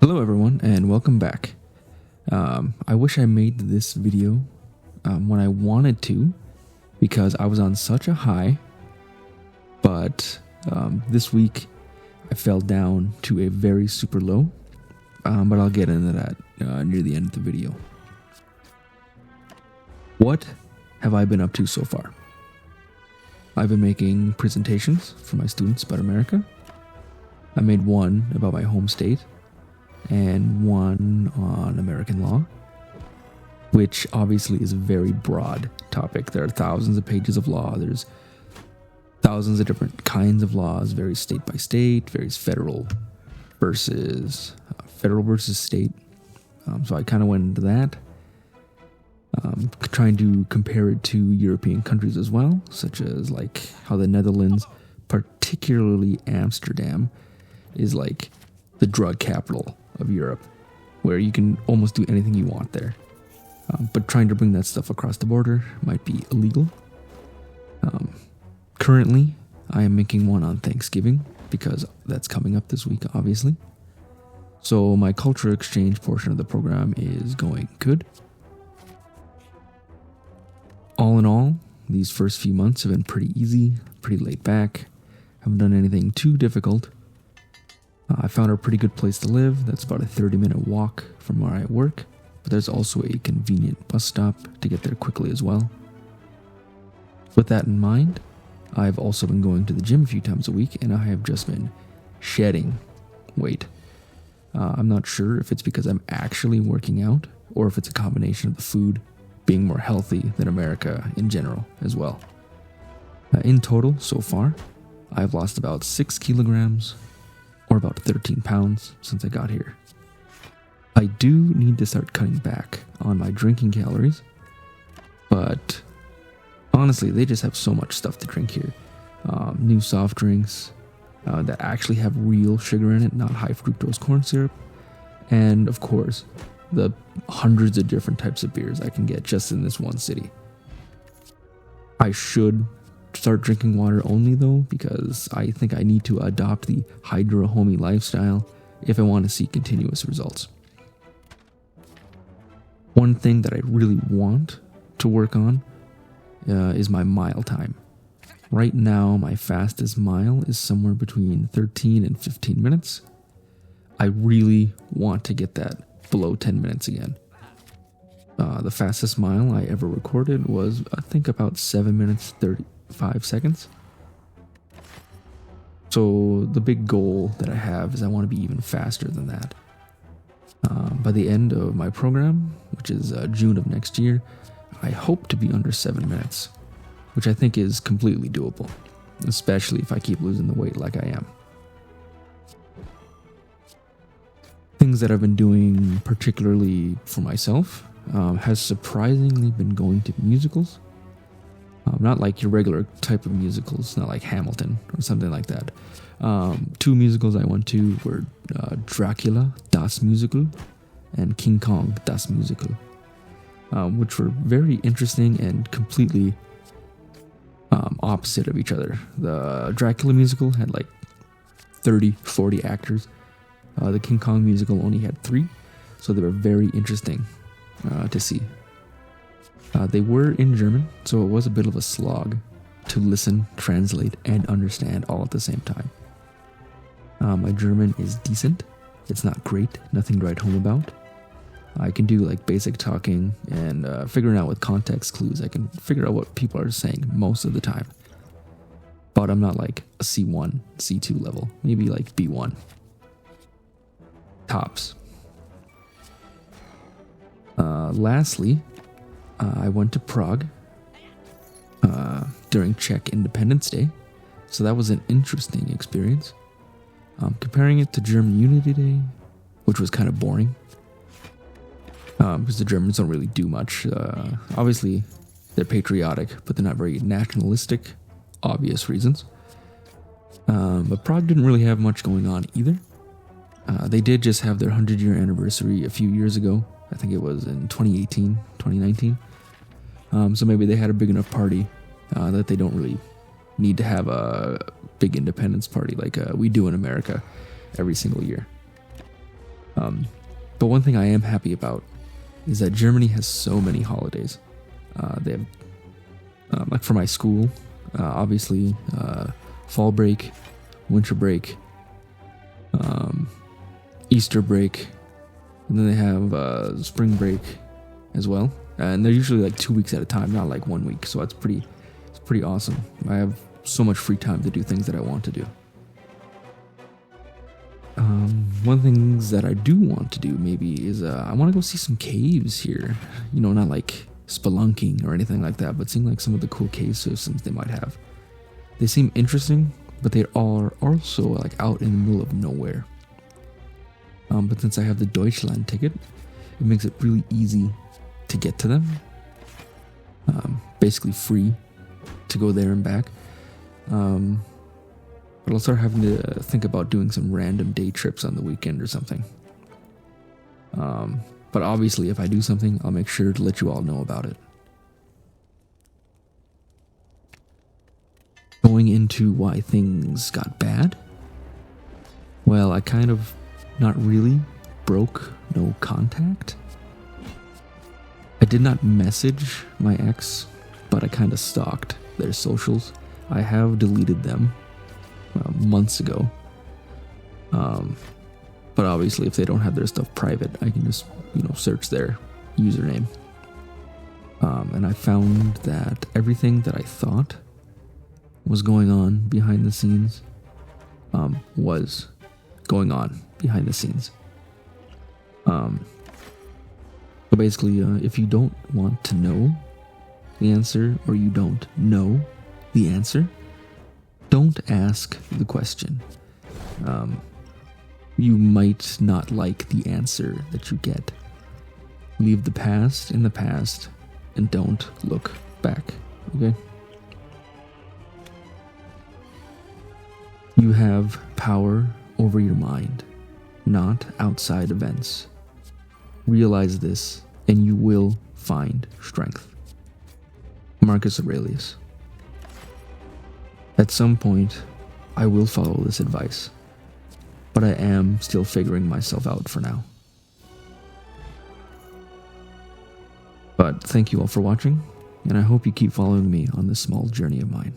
Hello everyone and welcome back. I wish I made this video when I wanted to because I was on such a high, but this week I fell down to a very super low, but I'll get into that near the end of the video. What have I been up to so far? I've been making presentations for my students about America. I made one about my home state and one on American law, which obviously is a very broad topic. There are thousands of pages of law. There's thousands of different kinds of laws, varies state by state, varies federal versus state. So I kind of went into that, trying to compare it to European countries as well, such as like how the Netherlands, particularly Amsterdam, is like the drug capital of Europe, where you can almost do anything you want there. But trying to bring that stuff across the border might be illegal. Currently, I am making one on Thanksgiving because that's coming up this week, obviously. So my culture exchange portion of the program is going good. All in all, these first few months have been pretty easy, pretty laid back. Haven't done anything too difficult. I found a pretty good place to live. That's about a 30-minute walk from where I work, but there's also a convenient bus stop to get there quickly as well. With that in mind, I've also been going to the gym a few times a week, and I have just been shedding weight. I'm not sure if it's because I'm actually working out, or if it's a combination of the food being more healthy than America in general as well. In total, so far, I've lost about 6 kilograms, or about 13 pounds since I got here. I do need to start cutting back on my drinking calories, but honestly, they just have so much stuff to drink here. New soft drinks that actually have real sugar in it, not high fructose corn syrup, and of course, the hundreds of different types of beers I can get just in this one city. I should start drinking water only though, because I think I need to adopt the Hydro Homie lifestyle if I want to see continuous results. One thing that I really want to work on is my mile time. Right now, my fastest mile is somewhere between 13 and 15 minutes. I really want to get that below 10 minutes again. The fastest mile I ever recorded was, I think, about 7 minutes 35 seconds. So the big goal that I have is I want to be even faster than that. By the end of my program, which is June of next year, I hope to be under 7 minutes, which I think is completely doable, especially if I keep losing the weight like I am. Things that I've been doing particularly for myself has surprisingly been going to musicals. Not like your regular type of musicals, not like Hamilton or something like that. 2 musicals I went to were Dracula, Das Musical, and King Kong, Das Musical, which were very interesting and completely opposite of each other. The Dracula musical had like 30, 40 actors. The King Kong musical only had 3, so they were very interesting to see. They were in German, so it was a bit of a slog to listen, translate, and understand all at the same time. My German is decent. It's not great, nothing to write home about. I can do like basic talking and figuring out with context clues. I can figure out what people are saying most of the time. But I'm not like a C1, C2 level, maybe like B1. Tops. Lastly, I went to Prague during Czech Independence Day, so that was an interesting experience. Comparing it to German Unity Day, which was kind of boring, because the Germans don't really do much. Obviously, they're patriotic, but they're not very nationalistic, obvious reasons. But Prague didn't really have much going on either. They did just have their 100-year anniversary a few years ago. I think it was in 2018, 2019. So maybe they had a big enough party that they don't really need to have a big independence party like we do in America every single year. But one thing I am happy about is that Germany has so many holidays. They have, like for my school, obviously, fall break, winter break, Easter break, and then they have spring break as well. And they're usually like 2 weeks at a time, not like 1 week. So it's pretty awesome. I have so much free time to do things that I want to do. One of the things that I do want to do maybe is I want to go see some caves here. You know, not like spelunking or anything like that, but seeing like some of the cool cave systems they might have. They seem interesting, but they are also like out in the middle of nowhere. But since I have the Deutschland ticket, it makes it really easy to get to them. Basically free to go there and back. But I'll start having to think about doing some random day trips on the weekend or something. But obviously, if I do something, I'll make sure to let you all know about it. Going into why things got bad? Well, I kind of, not really, broke no contact. I did not message my ex, but I kind of stalked their socials. I have deleted them months ago. But obviously, if they don't have their stuff private, I can just, search their username. And I found that everything that I thought was going on behind the scenes was going on behind the scenes. So basically, if you don't want to know the answer, or you don't know the answer, don't ask the question. You might not like the answer that you get. Leave the past in the past and don't look back, okay? You have power over your mind, not outside events. Realize this, and you will find strength. Marcus Aurelius. At some point, I will follow this advice, but I am still figuring myself out for now. But thank you all for watching, and I hope you keep following me on this small journey of mine.